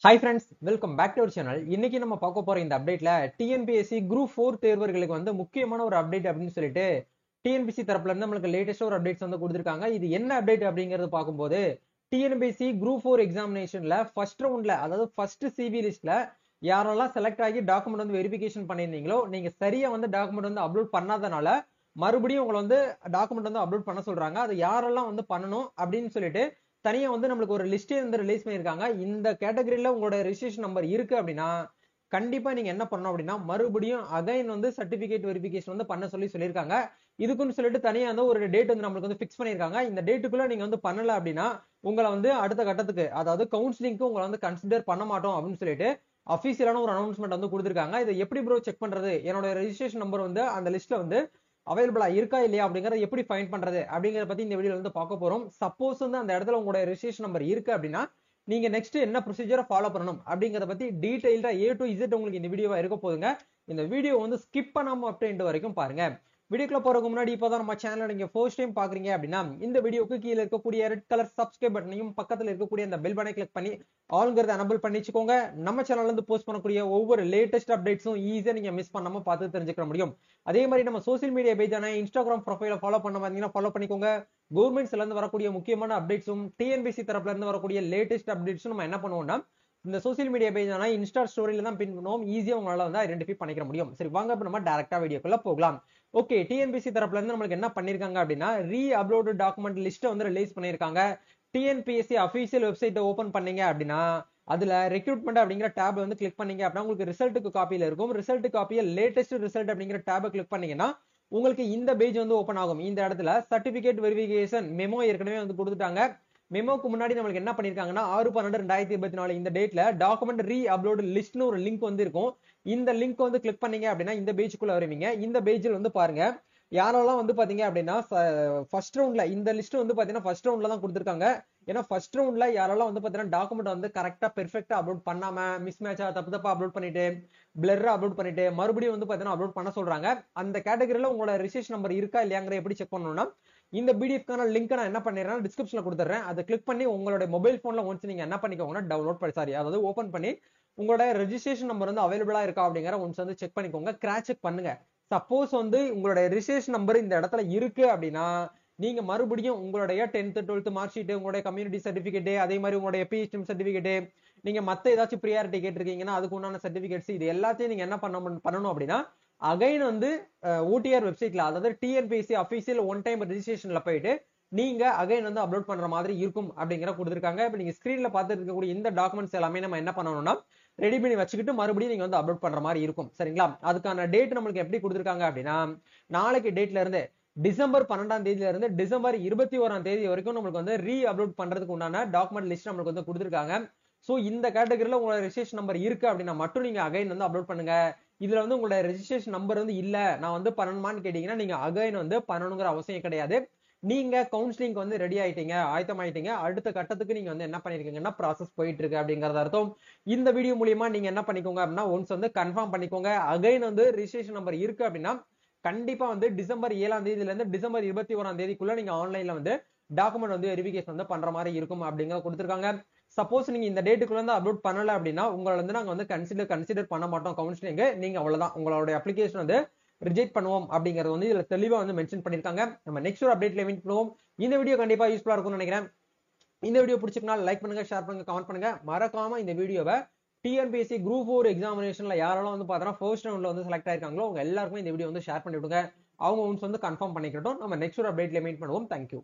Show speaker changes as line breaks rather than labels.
Hi friends, welcome back to our channel. இன்னைக்கு நம்ம பார்க்க போற இந்த அப்டேட்ல டிஎன்பிஎஸ்சி குரூப் 4 தேர்வர்களுக்கு வந்து முக்கியமான ஒரு அப்டேட் அப்படின்னு சொல்லிட்டு டிஎன்பிஎஸ்சி தரப்புல இருந்து நம்மளுக்கு லேட்டஸ்ட் ஒரு அப்டேட்ஸ் வந்து கொடுத்திருக்காங்க. இது என்ன அப்டேட் அப்படிங்கறது பார்க்கும்போது டிஎன்பிஎஸ்சி குரூப் 4 எக்ஸாமினேஷன்ல ஃபர்ஸ்ட் ரவுண்ட்ல, அதாவது ஃபர்ஸ்ட் சிவி லிஸ்ட்ல யாரெல்லாம் செலக்ட் ஆகி டாக்குமெண்ட் வந்து வெரிஃபிகேஷன் பண்ணிருந்தீங்களோ, நீங்க சரியா வந்து டாக்குமெண்ட் வந்து அப்லோட் பண்ணாதனால மறுபடியும் உங்களை வந்து டாக்குமெண்ட் வந்து அப்லோட் பண்ண சொல்றாங்க. அது யாரெல்லாம் வந்து பண்ணணும் அப்படின்னு சொல்லிட்டு தனியா வந்து நம்மளுக்கு ஒரு லிஸ்டே வந்து ரிலீஸ் பண்ணிருக்காங்க. இந்த கேட்டகரியில உங்களோட ரெஜிஸ்ட்ரேஷன் நம்பர் இருக்கு அப்படின்னா கண்டிப்பா நீங்க என்ன பண்ணணும் அப்படின்னா மறுபடியும் அகைன் வந்து சர்டிபிகேட் வெரிஃபிகேஷன் வந்து பண்ண சொல்லியிருக்காங்க. இதுக்குன்னு சொல்லிட்டு தனியா வந்து ஒரு டேட் வந்து நம்மளுக்கு வந்து பிக்ஸ் பண்ணிருக்காங்க. இந்த டேட்டுக்குள்ள நீங்க வந்து பண்ணல அப்படின்னா உங்களை வந்து அடுத்த கட்டத்துக்கு, அதாவது கவுன்சிலிங்க்கு உங்களை வந்து கன்சிடர் பண்ண மாட்டோம் அப்படின்னு சொல்லிட்டு அபிஷியலான ஒரு அனௌன்ஸ்மெண்ட் வந்து கொடுத்திருக்காங்க. இதை எப்படி ப்ரோ செக் பண்றது, என்னோட ரெஜிஸ்ட்ரேஷன் நம்பர் வந்து அந்த லிஸ்ட்ல வந்து அவைலபிளா இருக்கா இல்லையா அப்படிங்கறத எப்படி ஃபைண்ட் பண்றது அப்படிங்கறத பத்தி இந்த வீடியோல வந்து பார்க்க போறோம். சப்போஸ் வந்து அந்த இடத்துல உங்களோட ரெஜிஸ்ட்ரேஷன் நம்பர் இருக்கு அப்படின்னா நீங்க நெக்ஸ்ட் என்ன ப்ரொசீஜரை ஃபாலோ பண்ணணும் அப்படிங்கறத பத்தி டீடைல்டா A to Z உங்களுக்கு இந்த வீடியோவா இருக்க போதுங்க. இந்த வீடியோ வந்து ஸ்கிப் பண்ணாம அப் டு எண்ட் வரைக்கும் பாருங்க. வீடியோக்குள்ள போறதுக்கு முன்னாடி இப்பதான் நம்ம சேனல் நீங்க ஃபர்ஸ்ட் டைம் பாக்குறீங்க அப்படின்னா இந்த வீடியோக்கு கீழே இருக்கக்கூடிய ரெட் கலர் சப்ஸ்கிரைப் பட்டனையும் பக்கத்துல இருக்கக்கூடிய அந்த பெல் பட்டனை கிளிக் பண்ணி ஆல்ங்கிறத எனபிள் பண்ணி வச்சுக்கோங்க. நம்ம சேனல்ல இருந்து போஸ்ட் பண்ணக்கூடிய ஒவ்வொரு லேட்டஸ்ட் அப்டேட்ஸும் ஈஸியா நீங்க மிஸ் பண்ணாம பார்த்து தெரிஞ்சுக்க முடியும். அதே மாதிரி நம்ம சோசியல் மீடியா பேஜான இன்ஸ்டாகிராம் ப்ரொஃபைல ஃபாலோ பண்ண பாத்தீங்கன்னா ஃபாலோ பண்ணிக்கோங்க. கவர்மெண்ட்ஸ்ல இருந்து வரக்கூடிய முக்கியமான அப்டேட்ஸும் டிஎன்பிஎஸ்சி தரப்புல இருந்து வரக்கூடிய லேட்டஸ்ட் அப்டேட்ஸும் நம்ம என்ன பண்ணுவோம்னா இந்த சோசியல் மீடியா பேஜான இன்ஸ்டா ஸ்டோரியில தான் பின் பண்ணுவோம். ஈஸியா உங்களால வந்து ஐடென்டிஃபை பண்ணிக்க முடியும். சரி, வாங்க இப்ப நம்ம டைரக்டா வீடியோக்குள்ள போகலாம். ஓகே, டிஎன்பிஎஸ்சி தரப்புல இருந்து நம்மளுக்கு என்ன பண்ணிருக்காங்க அப்படின்னா ரீ அப்லோடு டாக்குமெண்ட் லிஸ்ட் வந்து ரிலீஸ் பண்ணிருக்காங்க. டிஎன்பிஎஸ்சி அபிஷியல் வெப்சைட் ஓபன் பண்ணீங்க அப்படின்னா அதுல ரெக்ரூட்மெண்ட் அப்படிங்கிற டேப் வந்து கிளிக் பண்ணீங்க அப்படின்னா உங்களுக்கு ரிசல்ட்டுக்கு காப்பியில இருக்கும். ரிசல்ட் காப்பியை லேட்டஸ்ட் ரிசல்ட் அப்படிங்கிற டேபை கிளிக் பண்ணீங்கன்னா உங்களுக்கு இந்த பேஜ் வந்து ஓபன் ஆகும். இந்த இடத்துல சர்டிபிகேட் வெரிஃபிகேஷன் மெமோ ஏற்கனவே வந்து கொடுத்துட்டாங்க. மெமோக்கு முன்னாடி நம்மளுக்கு என்ன பண்ணிருக்காங்கன்னா 6/12/2024 இந்த டேட்ல டாக்குமெண்ட் ரீ அப்லோட் லிஸ்ட்னு ஒரு லிங்க் வந்து இருக்கும். இந்த லிங்க் வந்து கிளிக் பண்ணீங்க அப்படின்னா இந்த பேஜுக்குள்ள வருவீங்க. இந்த பேஜில் வந்து பாருங்க யாரெல்லாம் வந்து பாத்தீங்க அப்படின்னா ஃபர்ஸ்ட் ரவுண்ட்ல இந்த லிஸ்ட் வந்து பாத்தீங்கன்னா ஃபர்ஸ்ட் ரவுண்ட்ல தான் கொடுத்திருக்காங்க. ஏன்னா ஃபர்ஸ்ட் ரவுண்ட்ல யாரெல்லாம் வந்து பாத்தீங்கன்னா டாக்குமெண்ட் வந்து கரெக்டா பெர்ஃபெக்ட்டா அப்லோட் பண்ணாம மிஸ் மேட்சா தப்பா அப்லோட் பண்ணிட்டு பிளர்ரா அப்லோட் பண்ணிட்டு மறுபடியும் வந்து பாத்தீங்கன்னா அப்லோட் பண்ண சொல்றாங்க. அந்த கேட்டகரியில உங்களோட ரெஜிஸ்ட்ரேஷன் நம்பர் இருக்கா இல்லையாங்கிற எப்படி செக் பண்ணணும்னா இந்த பிடிஎஃப்கான லிங்க் நான் என்ன பண்ணிடுறேன் டிஸ்கிரிப்ஷன்ல கொடுத்துறேன். அதை கிளிக் பண்ணி உங்களோட மொபைல் போன்ல ஒன்ஸ் நீங்க என்ன பண்ணிக்கோங்கன்னா டவுன்லோட் அதாவது ஓபன் பண்ணி உங்களோட ரெஜிஸ்ட்ரேஷன் நம்பர் வந்து அவைலபிளா இருக்கா அப்படிங்கிற ஒன்ஸ் வந்து செக் பண்ணிக்கோங்க. கிராஸ் செக் பண்ணுங்க. சப்போஸ் வந்து உங்களோட ரெஜிஸ்ட்ரேஷன் நம்பர் இந்த இடத்துல இருக்கு அப்படின்னா நீங்க மறுபடியும் உங்களுடைய 10th 12th மார்க் ஷீட், உங்களுடைய கம்யூனிட்டி சர்டிபிகேட், அதே மாதிரி உங்களுடைய பிஹெச்எம் சர்டிபிகேட், நீங்க மத்த ஏதாச்சும் ப்ரியாரிட்டி கேட்டிருக்கீங்கன்னா அதுக்கு உண்டான சர்டிபிகேட்ஸ் இது எல்லாத்தையும் நீங்க என்ன பண்ணணும் அப்படின்னா அகைன் வந்து ஓடிஆர் வெப்சைட்ல, அதாவது டிஎன்பிஎஸ்சி அபிஷியல் ஒன் டைம் ரெஜிஸ்ட்ரேஷன்ல போயிட்டு நீங்க அகைன் வந்து அப்லோட் பண்ற மாதிரி இருக்கும் அப்படிங்கிற கொடுத்திருக்காங்க. இப்ப நீங்க ஸ்கிரீன்ல பார்த்துட்டு இருக்கக்கூடிய இந்த டாக்குமெண்ட்ஸ் எல்லாமே நம்ம என்ன பண்ணணும்னா ரெடி பண்ணி வச்சுக்கிட்டு மறுபடியும் நீங்க வந்து அப்லோட் பண்ற மாதிரி இருக்கும். சரிங்களா? அதுக்கான டேட் நம்மளுக்கு எப்படி கொடுத்திருக்காங்க அப்படின்னா நாளைக்கு டேட்ல இருந்து டிசம்பர் 12ஆம் தேதியில இருந்து டிசம்பர் 21ஆம் தேதி வரைக்கும் நம்மளுக்கு வந்து ரீ அப்லோட் பண்றதுக்கு உண்டான டாக்குமெண்ட் லிஸ்ட் நம்மளுக்கு வந்து கொடுத்திருக்காங்க. சோ இந்த கேட்டகரியில உங்களோட ரெஜிஸ்ட்ரேஷன் நம்பர் இருக்கு அப்படின்னா மட்டும் நீங்க அகைன் வந்து அப்லோட் பண்ணுங்க. இதுல வந்து உங்களோட ரெஜிஸ்ட்ரேஷன் நம்பர் வந்து இல்ல நான் வந்து பண்ணணுமான்னு கேட்டீங்கன்னா நீங்க அகைன் வந்து பண்ணணுங்கிற அவசியம் கிடையாது. நீங்க கவுன்சிலிங் வந்து ரெடி ஆயிட்டீங்க, ஆயத்தமாயிட்டீங்க, அடுத்த கட்டத்துக்கு நீங்க வந்து என்ன பண்ணிருக்கீங்கன்னா ப்ராசஸ் போயிட்டு இருக்கு அப்படிங்கறத அர்த்தம். இந்த வீடியோ மூலியமா நீங்க என்ன பண்ணிக்கோங்க அப்படின்னா ஒன்ஸ் வந்து கன்ஃபார்ம் பண்ணிக்கோங்க. அகைன் வந்து ரெஜிஸ்ட்ரேஷன் நம்பர் இருக்கு அப்படின்னா கண்டிப்பா வந்து டிசம்பர் 7ஆம் தேதியில இருந்து டிசம்பர் 21ஆம் தேதிக்குள்ள நீங்க ஆன்லைன்ல வந்து டாக்குமெண்ட் வந்து வெரிஃபிகேஷன் வந்து பண்ற மாதிரி இருக்கும் அப்படிங்கிற கொடுத்திருக்காங்க. சப்போஸ் நீங்க இந்த டேட்டுக்குள்ள இருந்து அப்லோட் பண்ணல அப்படின்னா உங்களை வந்து நாங்க வந்து கன்சிடர் பண்ண மாட்டோம் கவுன்சிலிங். நீங்க அவ்வளவுதான், உங்களோட அப்ளிகேஷன் வந்து ரிஜெக்ட் பண்ணுவோம் அப்படிங்கறது வந்து இதுல தெளிவா வந்து மென்ஷன் பண்ணிருக்காங்க. நம்ம நெக்ஸ்ட் ஒரு அப்டேட்ல மீட் பண்ணுவோம். இந்த வீடியோ கண்டிப்பா யூஸ்ஃபுல்லா இருக்கும்னு நினைக்கிறேன். இந்த வீடியோ பிடிச்சிருக்கா லைக் பண்ணுங்க, ஷேர் பண்ணுங்க, கமெண்ட் பண்ணுங்க. மறக்காம இந்த வீடியோவை டிஎன்பிஎஸ்சி குரூப் 4 எக்ஸாமினேஷன்ல யாரெல்லாம் வந்து பார்த்தா ஃபர்ஸ்ட் ரவுண்ட்ல வந்து செலக்ட் ஆயிருக்காங்களோ அவங்க எல்லாருக்குமே இந்த வீடியோ வந்து ஷேர் பண்ணி விடுங்க. அவங்க ஒன்ஸ் வந்து கன்ஃபார்ம் பண்ணிக்கிட்டோம். நம்ம நெக்ஸ்ட் ஒரு அப்டேட்ல மீட் பண்ணுவோம். தேங்க்யூ.